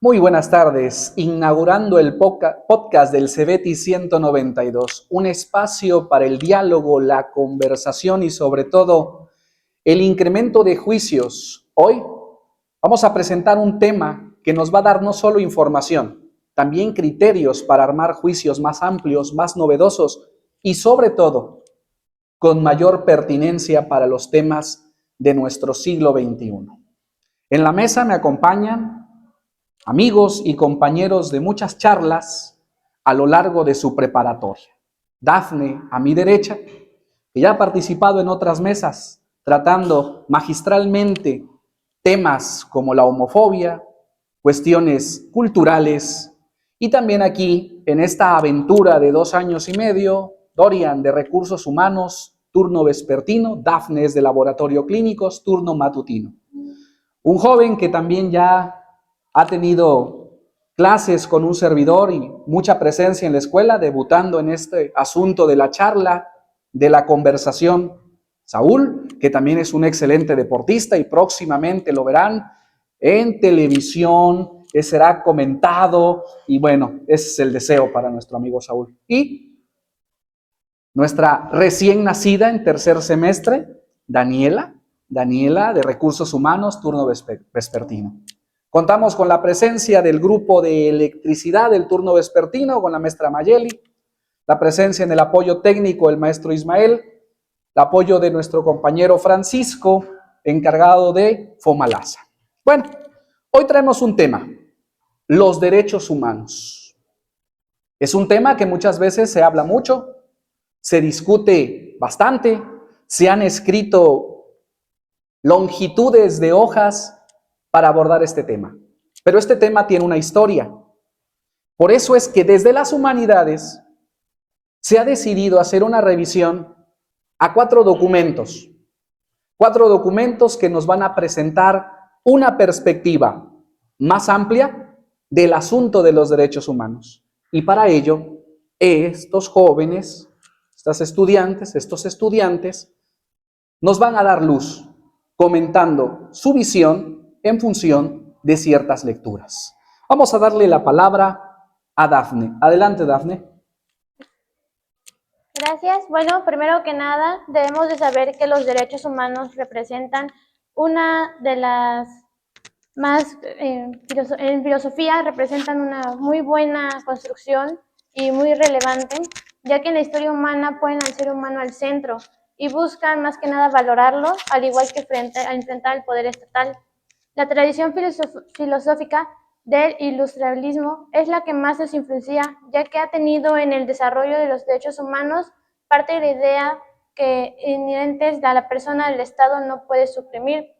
Muy buenas tardes, inaugurando el podcast del CEBETI 192, un espacio para el diálogo, la conversación y sobre todo el incremento de juicios. Hoy vamos a presentar un tema que nos va a dar no solo información, también criterios para armar juicios más amplios, más novedosos y sobre todo con mayor pertinencia para los temas de nuestro siglo XXI. En la mesa me acompañan amigos y compañeros de muchas charlas a lo largo de su preparatoria. Dafne, a mi derecha, que ya ha participado en otras mesas tratando magistralmente temas como la homofobia, cuestiones culturales, y también aquí, en esta aventura de 2 años y medio, Dorian de Recursos Humanos, turno vespertino, Dafne es de Laboratorio Clínicos, turno matutino. Un joven que también ya ha tenido clases con un servidor y mucha presencia en la escuela, debutando en este asunto de la charla, de la conversación. Saúl, que también es un excelente deportista y próximamente lo verán en televisión, será comentado y bueno, ese es el deseo para nuestro amigo Saúl. Y nuestra recién nacida en tercer semestre, Daniela de Recursos Humanos, turno vespertino. Contamos con la presencia del grupo de electricidad del turno vespertino, con la maestra Mayeli, la presencia en el apoyo técnico el maestro Ismael, el apoyo de nuestro compañero Francisco, encargado de Fomalasa. Bueno, hoy traemos un tema, los derechos humanos. Es un tema que muchas veces se habla mucho, se discute bastante, se han escrito longitudes de hojas para abordar este tema. Pero este tema tiene una historia. Por eso es que desde las humanidades se ha decidido hacer una revisión a 4 documentos. 4 documentos que nos van a presentar una perspectiva más amplia del asunto de los derechos humanos. Y para ello, estos jóvenes, estos estudiantes, nos van a dar luz, comentando su visión en función de ciertas lecturas. Vamos a darle la palabra a Dafne. Adelante, Dafne. Gracias. Bueno, primero que nada, debemos de saber que los derechos humanos representan una de las más, en filosofía, representan una muy buena construcción y muy relevante, ya que en la historia humana ponen al ser humano al centro y buscan más que nada valorarlo, al igual que al enfrentar el poder estatal. La tradición filosófica del ilustralismo es la que más nos influencia, ya que ha tenido en el desarrollo de los derechos humanos parte de la idea que inherentes a la persona del Estado no puede suprimir.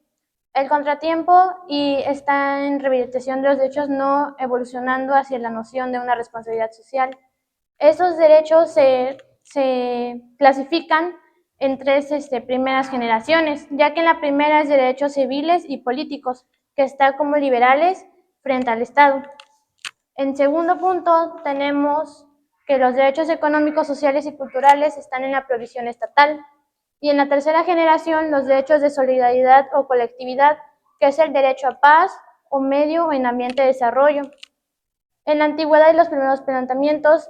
El contratiempo y está en rehabilitación de los derechos no evolucionando hacia la noción de una responsabilidad social. Estos derechos se clasifican en 3 primeras generaciones, ya que en la primera es de derechos civiles y políticos, que está como liberales frente al Estado. En segundo punto tenemos que los derechos económicos, sociales y culturales están en la provisión estatal. Y en la tercera generación, los derechos de solidaridad o colectividad, que es el derecho a paz o medio en ambiente de desarrollo. En la antigüedad y los primeros planteamientos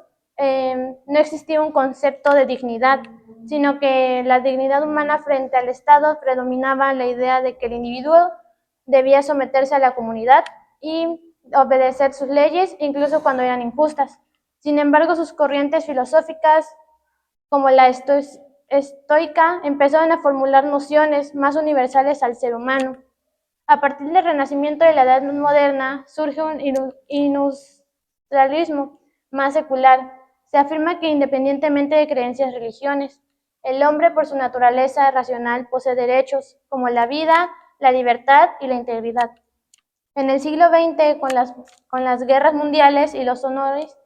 no existía un concepto de dignidad, sino que la dignidad humana frente al Estado predominaba la idea de que el individuo debía someterse a la comunidad y obedecer sus leyes, incluso cuando eran injustas. Sin embargo, sus corrientes filosóficas, como la estoica, empezaron a formular nociones más universales al ser humano. A partir del renacimiento de la Edad Moderna surge un ilustralismo más secular. Se afirma que independientemente de creencias religiones, el hombre por su naturaleza racional posee derechos como la vida, la libertad y la integridad. En el siglo XX, con las guerras mundiales y los honores,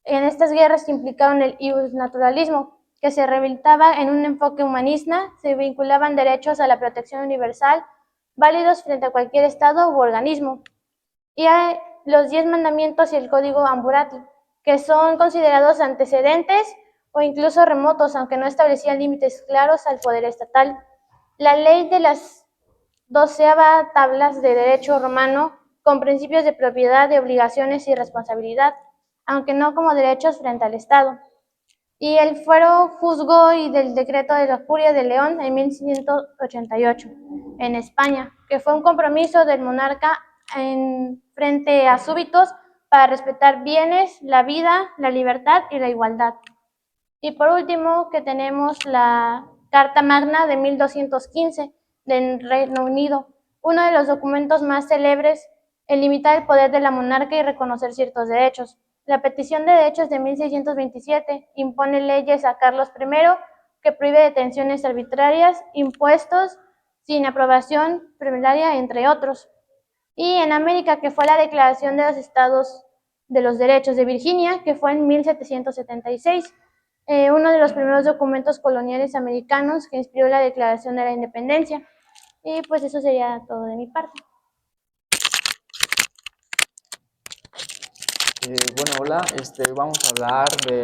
en estas guerras se implicaron el iusnaturalismo, que se rehabilitaba en un enfoque humanista, se vinculaban derechos a la protección universal, válidos frente a cualquier estado u organismo. Y hay los 10 mandamientos y el código Hammurabi, que son considerados antecedentes o incluso remotos, aunque no establecían límites claros al poder estatal. La ley de las 12 tablas de derecho romano con principios de propiedad, de obligaciones y responsabilidad, aunque no como derechos frente al Estado. Y el fuero juzgó y del decreto de la Curia de León en 1688 en España, que fue un compromiso del monarca frente a súbditos para respetar bienes, la vida, la libertad y la igualdad. Y por último, que tenemos la Carta Magna de 1215 del Reino Unido, uno de los documentos más célebres en limitar el poder de la monarca y reconocer ciertos derechos. La Petición de Derechos de 1627 impone leyes a Carlos I que prohíbe detenciones arbitrarias, impuestos sin aprobación primaria, entre otros. Y en América, que fue la Declaración de los Estados de los Derechos de Virginia, que fue en 1776, uno de los primeros documentos coloniales americanos que inspiró la Declaración de la Independencia. Y pues eso sería todo de mi parte. Bueno, hola, vamos a hablar de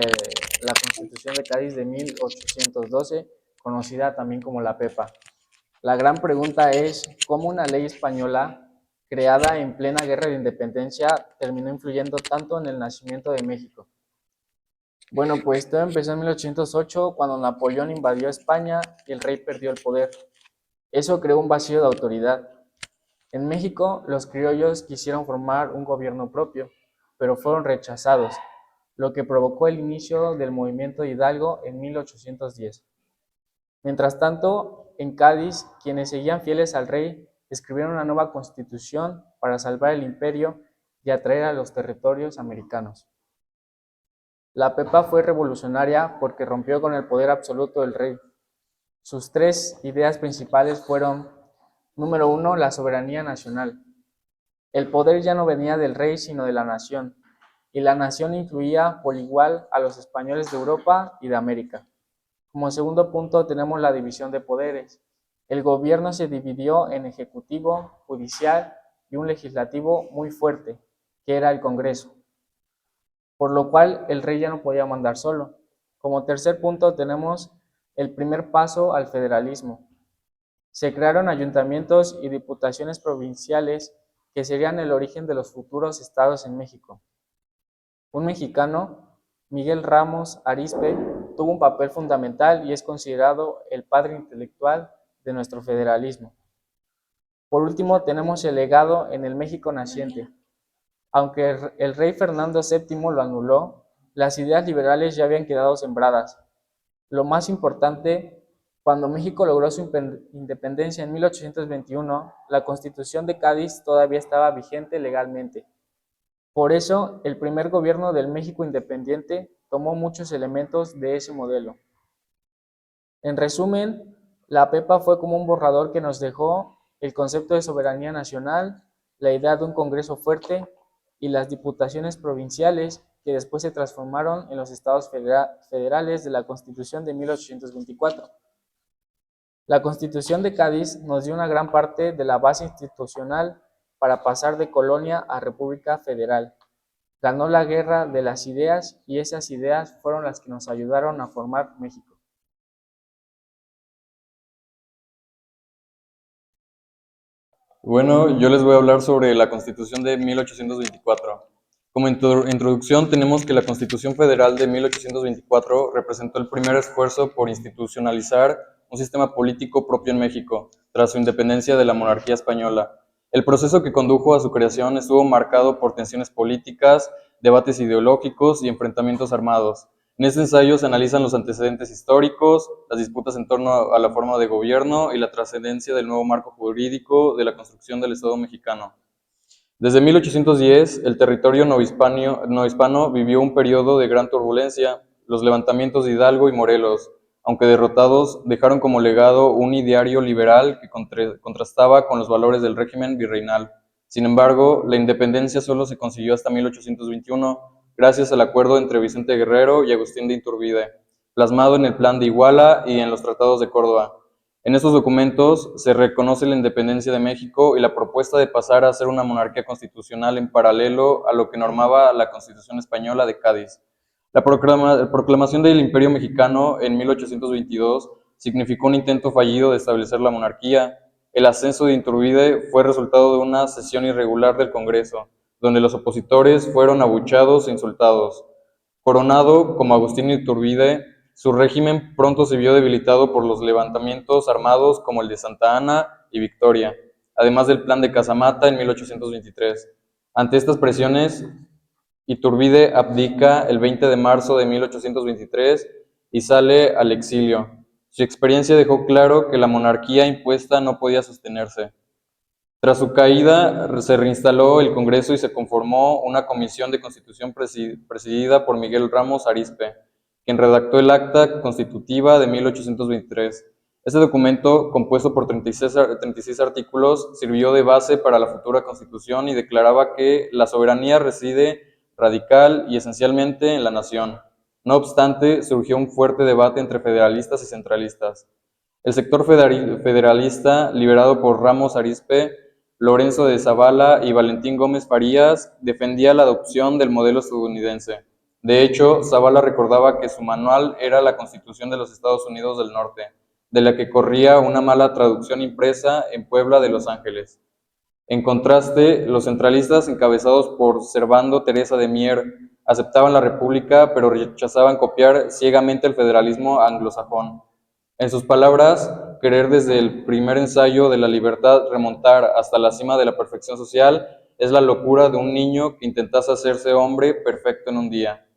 la Constitución de Cádiz de 1812, conocida también como la PEPA. La gran pregunta es, ¿cómo una ley española creada en plena guerra de independencia terminó influyendo tanto en el nacimiento de México? Bueno, pues todo empezó en 1808, cuando Napoleón invadió España y el rey perdió el poder. Eso creó un vacío de autoridad. En México, los criollos quisieron formar un gobierno propio, pero fueron rechazados, lo que provocó el inicio del movimiento de Hidalgo en 1810. Mientras tanto, en Cádiz, quienes seguían fieles al rey escribieron una nueva constitución para salvar el imperio y atraer a los territorios americanos. La PEPA fue revolucionaria porque rompió con el poder absoluto del rey. Sus tres ideas principales fueron: número 1, la soberanía nacional. El poder ya no venía del rey, sino de la nación, y la nación incluía por igual a los españoles de Europa y de América. Como segundo punto tenemos la división de poderes. El gobierno se dividió en ejecutivo, judicial y un legislativo muy fuerte, que era el Congreso, por lo cual el rey ya no podía mandar solo. Como tercer punto tenemos el primer paso al federalismo. Se crearon ayuntamientos y diputaciones provinciales que serían el origen de los futuros estados en México. Un mexicano, Miguel Ramos Arizpe, tuvo un papel fundamental y es considerado el padre intelectual de nuestro federalismo. Por último, tenemos el legado en el México naciente. Aunque el rey Fernando VII lo anuló, las ideas liberales ya habían quedado sembradas. Lo más importante, cuando México logró su independencia en 1821, la Constitución de Cádiz todavía estaba vigente legalmente. Por eso, el primer gobierno del México independiente tomó muchos elementos de ese modelo. En resumen, la PEPA fue como un borrador que nos dejó el concepto de soberanía nacional, la idea de un Congreso fuerte y las diputaciones provinciales que después se transformaron en los estados federales de la Constitución de 1824. La Constitución de Cádiz nos dio una gran parte de la base institucional para pasar de colonia a república federal. Ganó la guerra de las ideas y esas ideas fueron las que nos ayudaron a formar México. Bueno, yo les voy a hablar sobre la Constitución de 1824. Como introducción tenemos que la Constitución Federal de 1824 representó el primer esfuerzo por institucionalizar un sistema político propio en México, tras su independencia de la monarquía española. El proceso que condujo a su creación estuvo marcado por tensiones políticas, debates ideológicos y enfrentamientos armados. En este ensayo se analizan los antecedentes históricos, las disputas en torno a la forma de gobierno y la trascendencia del nuevo marco jurídico de la construcción del Estado mexicano. Desde 1810, el territorio novohispano vivió un periodo de gran turbulencia. Los levantamientos de Hidalgo y Morelos, aunque derrotados, dejaron como legado un ideario liberal que contrastaba con los valores del régimen virreinal. Sin embargo, la independencia solo se consiguió hasta 1821, gracias al acuerdo entre Vicente Guerrero y Agustín de Iturbide, plasmado en el Plan de Iguala y en los Tratados de Córdoba. En estos documentos se reconoce la independencia de México y la propuesta de pasar a ser una monarquía constitucional en paralelo a lo que normaba la Constitución Española de Cádiz. La proclamación del Imperio Mexicano en 1822 significó un intento fallido de establecer la monarquía. el ascenso de Iturbide fue resultado de una sesión irregular del Congreso, donde los opositores fueron abucheados e insultados. Coronado como Agustín Iturbide, su régimen pronto se vio debilitado por los levantamientos armados como el de Santa Ana y Victoria, además del Plan de Casamata en 1823. Ante estas presiones, Iturbide abdica el 20 de marzo de 1823 y sale al exilio. Su experiencia dejó claro que la monarquía impuesta no podía sostenerse. Tras su caída, se reinstaló el Congreso y se conformó una comisión de constitución presidida por Miguel Ramos Arizpe, quien redactó el Acta Constitutiva de 1823. Este documento, compuesto por 36 artículos, sirvió de base para la futura Constitución y declaraba que la soberanía reside radical y esencialmente en la nación. No obstante, surgió un fuerte debate entre federalistas y centralistas. El sector federalista, liderado por Ramos Arizpe, Lorenzo de Zavala y Valentín Gómez Farías, defendía la adopción del modelo estadounidense. De hecho, Zavala recordaba que su manual era la Constitución de los Estados Unidos del Norte, de la que corría una mala traducción impresa en Puebla de Los Ángeles. En contraste, los centralistas, encabezados por Servando Teresa de Mier, aceptaban la república, pero rechazaban copiar ciegamente el federalismo anglosajón. En sus palabras, querer desde el primer ensayo de la libertad remontar hasta la cima de la perfección social es la locura de un niño que intentase hacerse hombre perfecto en un día.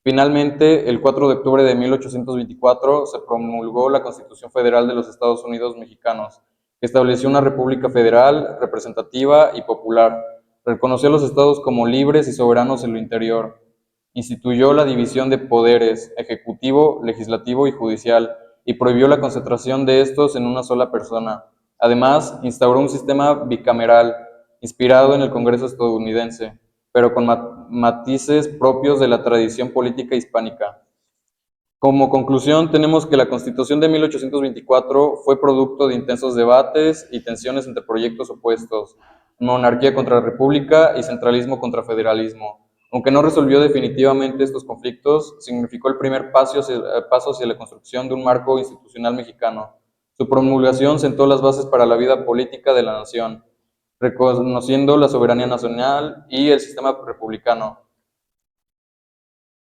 Finalmente, el 4 de octubre de 1824 se promulgó la Constitución Federal de los Estados Unidos Mexicanos, que estableció una república federal, representativa y popular. Reconoció a los estados como libres y soberanos en lo interior. Instituyó la división de poderes, ejecutivo, legislativo y judicial, y prohibió la concentración de estos en una sola persona. Además, instauró un sistema bicameral, inspirado en el Congreso estadounidense, pero con matices propios de la tradición política hispánica. Como conclusión, tenemos que la Constitución de 1824 fue producto de intensos debates y tensiones entre proyectos opuestos, monarquía contra república y centralismo contra federalismo. Aunque no resolvió definitivamente estos conflictos, significó el primer paso hacia la construcción de un marco institucional mexicano. Su promulgación sentó las bases para la vida política de la nación, reconociendo la soberanía nacional y el sistema republicano.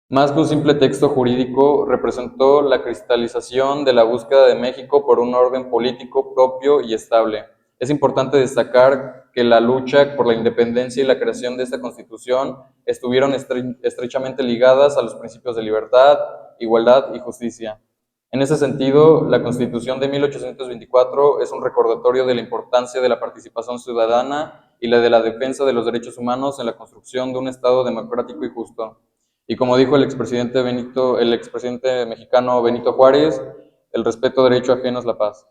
Más que un simple texto jurídico, representó la cristalización de la búsqueda de México por un orden político propio y estable. Es importante destacar que la lucha por la independencia y la creación de esta Constitución estuvieron estrechamente ligadas a los principios de libertad, igualdad y justicia. En ese sentido, la Constitución de 1824 es un recordatorio de la importancia de la participación ciudadana y la de la defensa de los derechos humanos en la construcción de un Estado democrático y justo. Y como dijo el expresidente mexicano Benito Juárez, el respeto al derecho ajeno es la paz.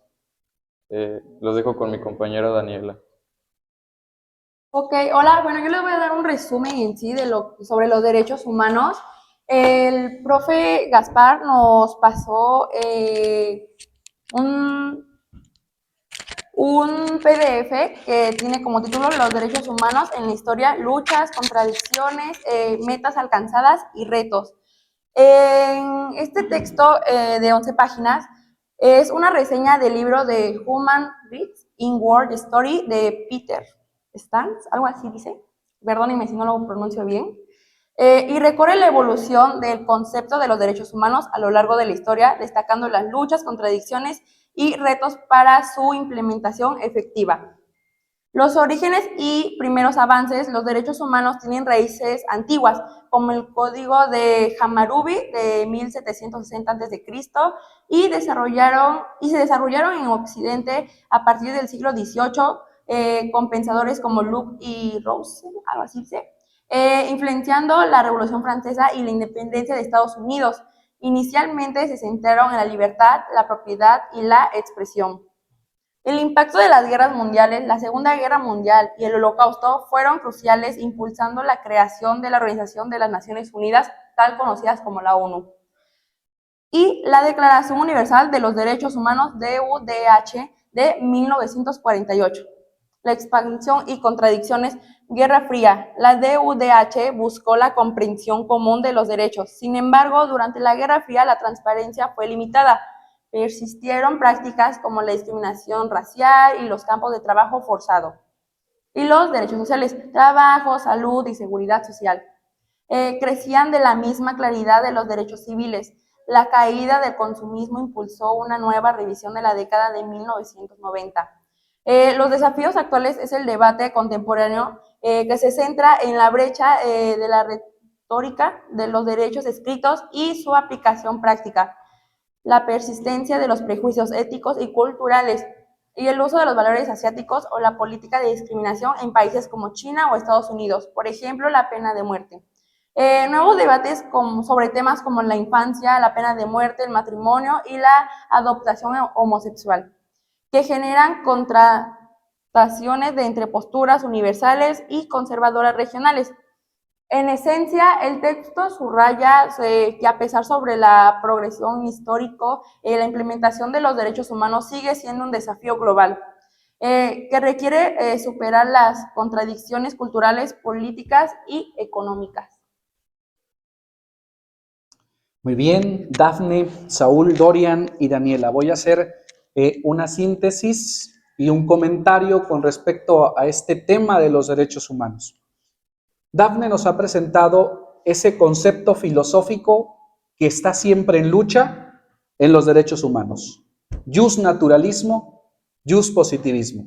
Los dejo con mi compañera Daniela. Ok, hola, bueno, yo les voy a dar un resumen en sí sobre los derechos humanos. El profe Gaspar nos pasó un PDF que tiene como título Los derechos humanos en la historia, luchas, contradicciones, metas alcanzadas y retos. En este texto de 11 páginas es una reseña del libro de Human Rights in World Story de Peter Stans, algo así dice, perdónenme si no lo pronuncio bien, y recorre la evolución del concepto de los derechos humanos a lo largo de la historia, destacando las luchas, contradicciones y retos para su implementación efectiva. Los orígenes y primeros avances, los derechos humanos tienen raíces antiguas, como el Código de Hammurabi de 1760 a.C., y se desarrollaron en Occidente a partir del siglo XVIII, con pensadores como Locke y Rousseau, algo así, influenciando la Revolución Francesa y la independencia de Estados Unidos. Inicialmente se centraron en la libertad, la propiedad y la expresión. El impacto de las guerras mundiales, la Segunda Guerra Mundial y el Holocausto fueron cruciales, impulsando la creación de la Organización de las Naciones Unidas, tal conocidas como la ONU, y la Declaración Universal de los Derechos Humanos, DUDH, de 1948. La expansión y contradicciones, Guerra Fría. La DUDH buscó la comprensión común de los derechos. Sin embargo, durante la Guerra Fría la transparencia fue limitada. Persistieron prácticas como la discriminación racial y los campos de trabajo forzado. Y los derechos sociales, trabajo, salud y seguridad social. Crecían de la misma claridad de los derechos civiles. La caída del consumismo impulsó una nueva revisión de la década de 1990. Los desafíos actuales es el debate contemporáneo que se centra en la brecha de la retórica de los derechos escritos y su aplicación práctica, la persistencia de los prejuicios éticos y culturales y el uso de los valores asiáticos o la política de discriminación en países como China o Estados Unidos, por ejemplo, la pena de muerte. Nuevos debates sobre temas como la infancia, la pena de muerte, el matrimonio y la adoptación homosexual, que generan contrastaciones entre posturas universales y conservadoras regionales. En esencia, el texto subraya que a pesar sobre la progresión histórica, la implementación de los derechos humanos sigue siendo un desafío global, que requiere superar las contradicciones culturales, políticas y económicas. Muy bien, Dafne, Saúl, Dorian y Daniela. Voy a hacer una síntesis y un comentario con respecto a este tema de los derechos humanos. Dafne nos ha presentado ese concepto filosófico que está siempre en lucha en los derechos humanos. Jus naturalismo, jus positivismo.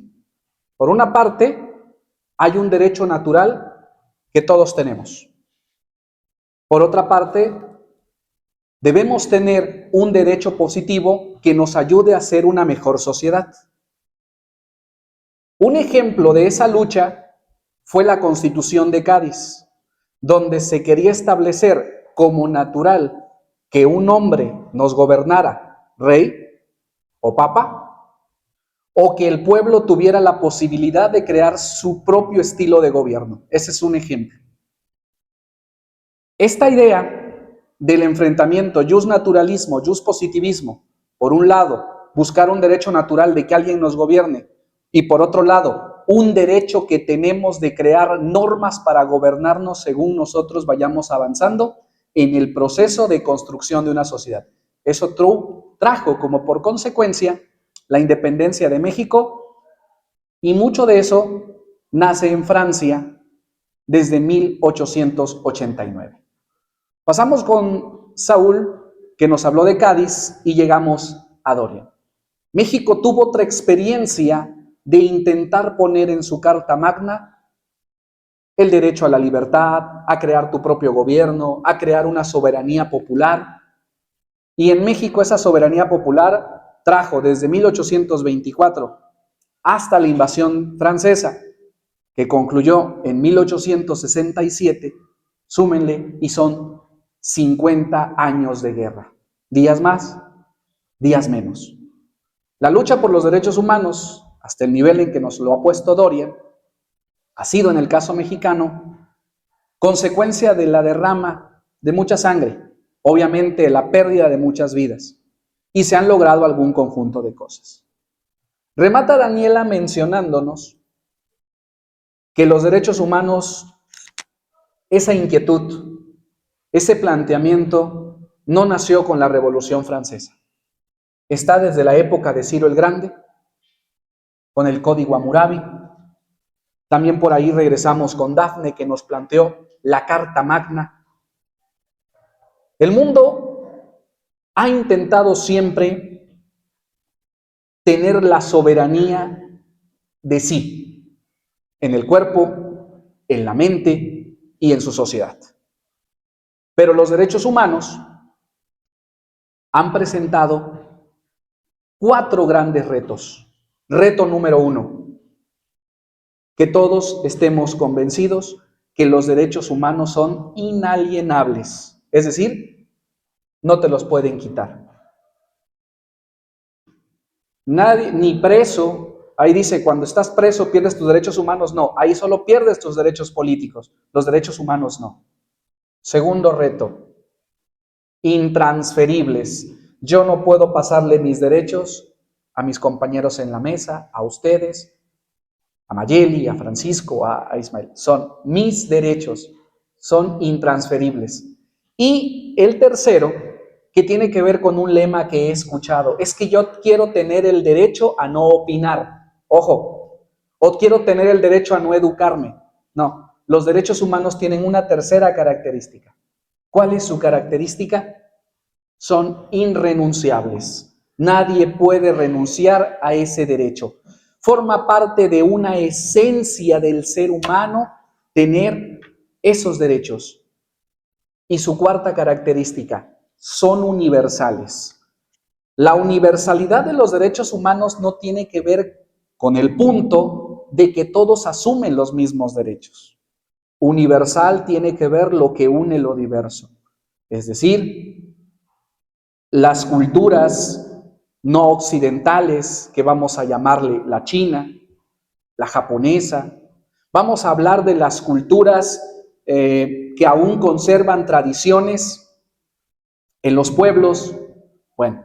Por una parte, hay un derecho natural que todos tenemos. Por otra parte, debemos tener un derecho positivo que nos ayude a ser una mejor sociedad. Un ejemplo de esa lucha fue la Constitución de Cádiz, donde se quería establecer como natural que un hombre nos gobernara, rey o papa, o que el pueblo tuviera la posibilidad de crear su propio estilo de gobierno. Ese es un ejemplo. Esta idea del enfrentamiento jus naturalismo, jus positivismo, por un lado, buscar un derecho natural de que alguien nos gobierne, y por otro lado, un derecho que tenemos de crear normas para gobernarnos según nosotros vayamos avanzando en el proceso de construcción de una sociedad. Eso trajo como por consecuencia la independencia de México, y mucho de eso nace en Francia desde 1889. Pasamos con Saúl, que nos habló de Cádiz, y llegamos a Dorian. México tuvo otra experiencia de intentar poner en su Carta Magna el derecho a la libertad, a crear tu propio gobierno, a crear una soberanía popular. Y en México esa soberanía popular trajo desde 1824 hasta la invasión francesa, que concluyó en 1867, súmenle, y son 50 años de guerra. Días más, días menos. La lucha por los derechos humanos, hasta el nivel en que nos lo ha puesto Dorian, ha sido en el caso mexicano consecuencia de la derrama de mucha sangre, obviamente la pérdida de muchas vidas, y se han logrado algún conjunto de cosas. Remata Daniela mencionándonos que los derechos humanos, esa inquietud, ese planteamiento no nació con la Revolución Francesa. Está desde la época de Ciro el Grande, con el Código Hammurabi. También por ahí regresamos con Dafne, que nos planteó la Carta Magna. El mundo ha intentado siempre tener la soberanía de sí, en el cuerpo, en la mente y en su sociedad. Pero los derechos humanos han presentado 4 grandes retos. Reto número 1, que todos estemos convencidos que los derechos humanos son inalienables, es decir, no te los pueden quitar. Nadie, ni preso, ahí dice, cuando estás preso pierdes tus derechos humanos, no, ahí solo pierdes tus derechos políticos, los derechos humanos no. Segundo reto, intransferibles. Yo no puedo pasarle mis derechos a mis compañeros en la mesa, a ustedes, a Mayeli, a Francisco, a Ismael. Son mis derechos, son intransferibles. Y el tercero que tiene que ver con un lema que he escuchado. Es que yo quiero tener el derecho a no opinar. Ojo, o quiero tener el derecho a no educarme. No, los derechos humanos tienen una tercera característica. ¿Cuál es su característica? Son irrenunciables. Nadie puede renunciar a ese derecho. Forma parte de una esencia del ser humano tener esos derechos. Y su cuarta característica, son universales. La universalidad de los derechos humanos no tiene que ver con el punto de que todos asumen los mismos derechos. Universal tiene que ver lo que une lo diverso. Es decir, las culturas no occidentales, que vamos a llamarle la china, la japonesa, vamos a hablar de las culturas que aún conservan tradiciones en los pueblos. Bueno,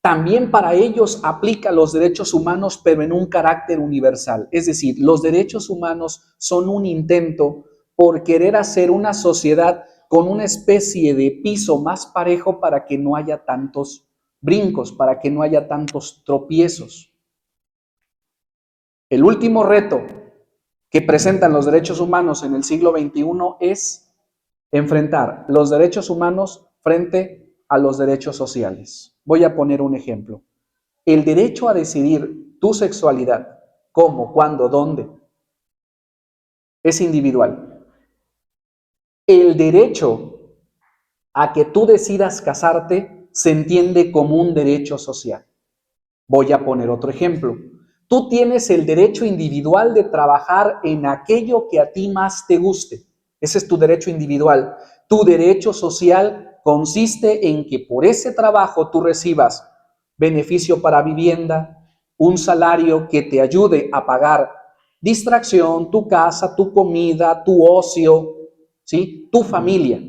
también para ellos aplica los derechos humanos, pero en un carácter universal. Es decir, los derechos humanos son un intento por querer hacer una sociedad con una especie de piso más parejo para que no haya tantos brincos, para que no haya tantos tropiezos. El último reto que presentan los derechos humanos en el siglo XXI es enfrentar los derechos humanos frente a los derechos sociales. Voy a poner un ejemplo. El derecho a decidir tu sexualidad, cómo, cuándo, dónde, es individual. El derecho a que tú decidas casarte se entiende como un derecho social. Voy a poner otro ejemplo. Tú tienes el derecho individual de trabajar en aquello que a ti más te guste. Ese es tu derecho individual. Tu derecho social consiste en que por ese trabajo tú recibas beneficio para vivienda, un salario que te ayude a pagar distracción, tu casa, tu comida, tu ocio, ¿sí? Tu familia.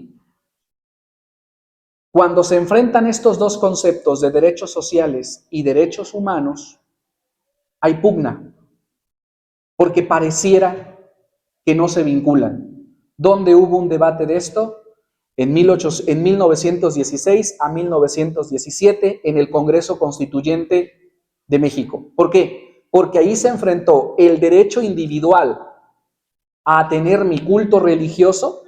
Cuando se enfrentan estos dos conceptos de derechos sociales y derechos humanos, hay pugna, porque pareciera que no se vinculan. ¿Dónde hubo un debate de esto? En 1916 a 1917 en el Congreso Constituyente de México. ¿Por qué? Porque ahí se enfrentó el derecho individual a tener mi culto religioso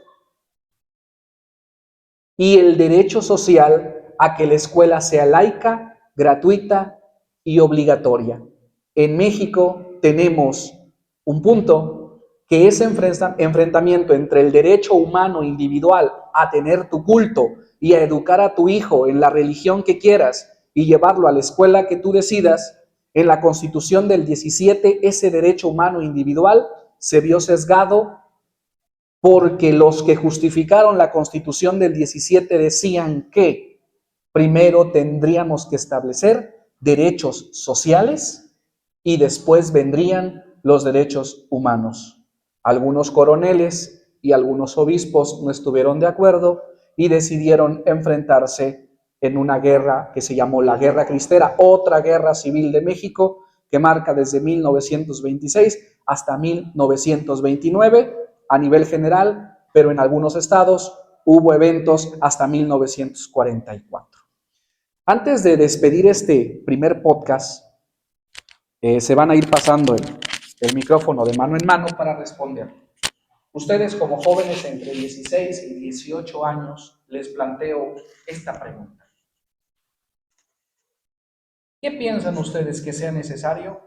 y el derecho social a que la escuela sea laica, gratuita y obligatoria. En México tenemos un punto que ese enfrentamiento entre el derecho humano individual a tener tu culto y a educar a tu hijo en la religión que quieras y llevarlo a la escuela que tú decidas, en la Constitución del 17 ese derecho humano individual se vio sesgado porque los que justificaron la Constitución del 17 decían que primero tendríamos que establecer derechos sociales y después vendrían los derechos humanos. Algunos coroneles y algunos obispos no estuvieron de acuerdo y decidieron enfrentarse en una guerra que se llamó la Guerra Cristera, otra guerra civil de México que marca desde 1926 hasta 1929 a nivel general, pero en algunos estados hubo eventos hasta 1944. Antes de despedir este primer podcast, se van a ir pasando el micrófono de mano en mano para responder. Ustedes como jóvenes entre 16 y 18 años, les planteo esta pregunta. ¿Qué piensan ustedes que sea necesario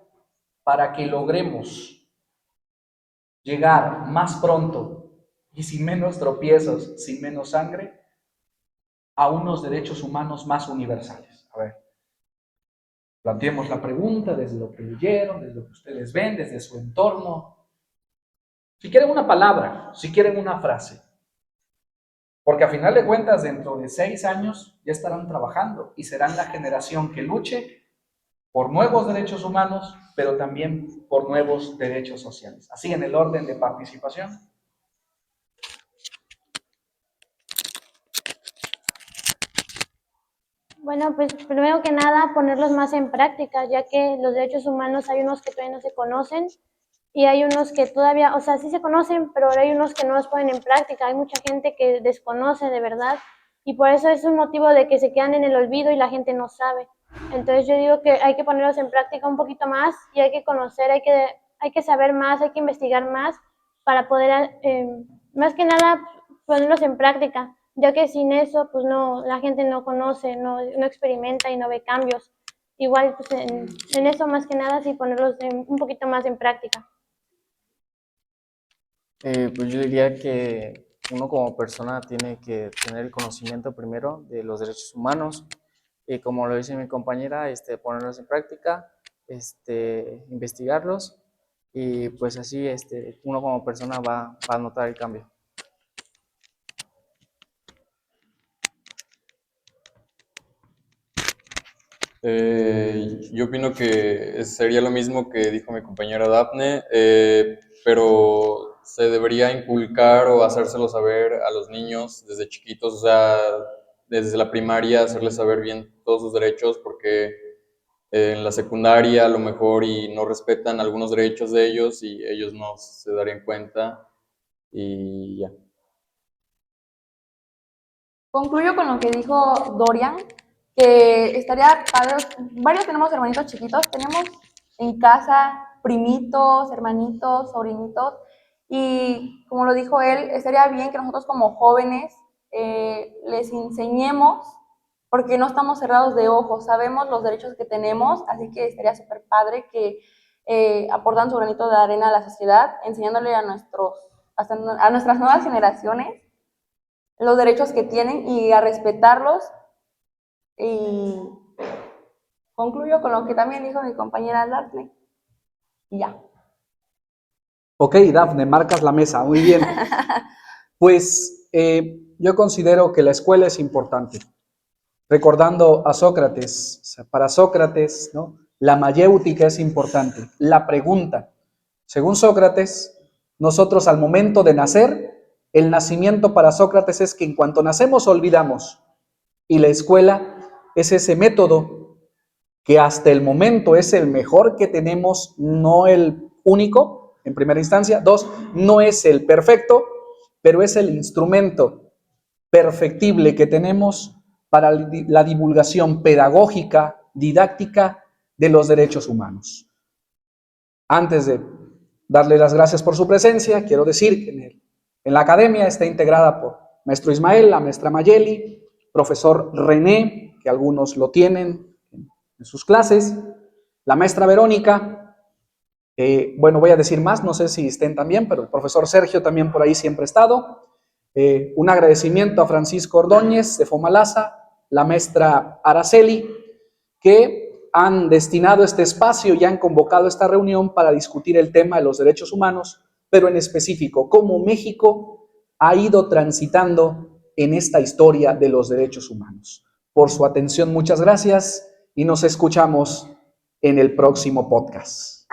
para que logremos llegar más pronto y sin menos tropiezos, sin menos sangre, a unos derechos humanos más universales? A ver, planteemos la pregunta desde lo que leyeron, desde lo que ustedes ven, desde su entorno. Si quieren una palabra, si quieren una frase. Porque a final de cuentas, dentro de 6 años ya estarán trabajando y serán la generación que luche por nuevos derechos humanos, pero también por nuevos derechos sociales. Así en el orden de participación. Bueno, pues primero que nada ponerlos más en práctica, ya que los derechos humanos hay unos que todavía no se conocen y hay unos que todavía, o sea, sí se conocen, pero hay unos que no los ponen en práctica. Hay mucha gente que desconoce de verdad y por eso es un motivo de que se quedan en el olvido y la gente no sabe. Entonces yo digo que hay que ponerlos en práctica un poquito más y hay que conocer, hay que saber más, hay que investigar más para poder, más que nada, ponerlos en práctica, ya que sin eso, pues no, la gente no conoce, no experimenta y no ve cambios. Igual, pues en eso más que nada, sí ponerlos un poquito más en práctica. Pues yo diría que uno como persona tiene que tener el conocimiento primero de los derechos humanos y como lo dice mi compañera, ponerlos en práctica, investigarlos y pues así uno como persona va a notar el cambio. Yo opino que sería lo mismo que dijo mi compañera Dafne, pero se debería inculcar o hacérselo saber a los niños desde chiquitos, o sea, desde la primaria, hacerles saber bien todos sus derechos, porque en la secundaria a lo mejor y no respetan algunos derechos de ellos y ellos no se darían cuenta y ya. Concluyo con lo que dijo Dorian, que estaría padre, varios tenemos hermanitos chiquitos, tenemos en casa primitos, hermanitos, sobrinitos, y como lo dijo él, estaría bien que nosotros como jóvenes les enseñemos, porque no estamos cerrados de ojos, sabemos los derechos que tenemos, así que estaría súper padre que aportan su granito de arena a la sociedad, enseñándole a nuestras nuevas generaciones los derechos que tienen y a respetarlos. Y concluyo con lo que también dijo mi compañera Daphne. Y ya. Ok, Dafne, marcas la mesa, muy bien. Pues yo considero que la escuela es importante. Recordando a Sócrates, o sea, para Sócrates, ¿no? La mayéutica es importante, la pregunta. Según Sócrates, nosotros al momento de nacer, el nacimiento para Sócrates es que en cuanto nacemos olvidamos. Y la escuela es ese método que hasta el momento es el mejor que tenemos, no el único, en primera instancia. Dos, no es el perfecto, pero es el instrumento perfectible que tenemos para la divulgación pedagógica, didáctica de los derechos humanos. Antes de darle las gracias por su presencia, quiero decir que en la academia está integrada por maestro Ismael, la maestra Mayeli, profesor René, que algunos lo tienen en sus clases, la maestra Verónica, bueno, voy a decir más, no sé si estén también, pero el profesor Sergio también por ahí siempre ha estado. Un agradecimiento a Francisco Ordóñez de Fomalasa, la maestra Araceli, que han destinado este espacio y han convocado esta reunión para discutir el tema de los derechos humanos, pero en específico, cómo México ha ido transitando en esta historia de los derechos humanos. Por su atención, muchas gracias y nos escuchamos en el próximo podcast.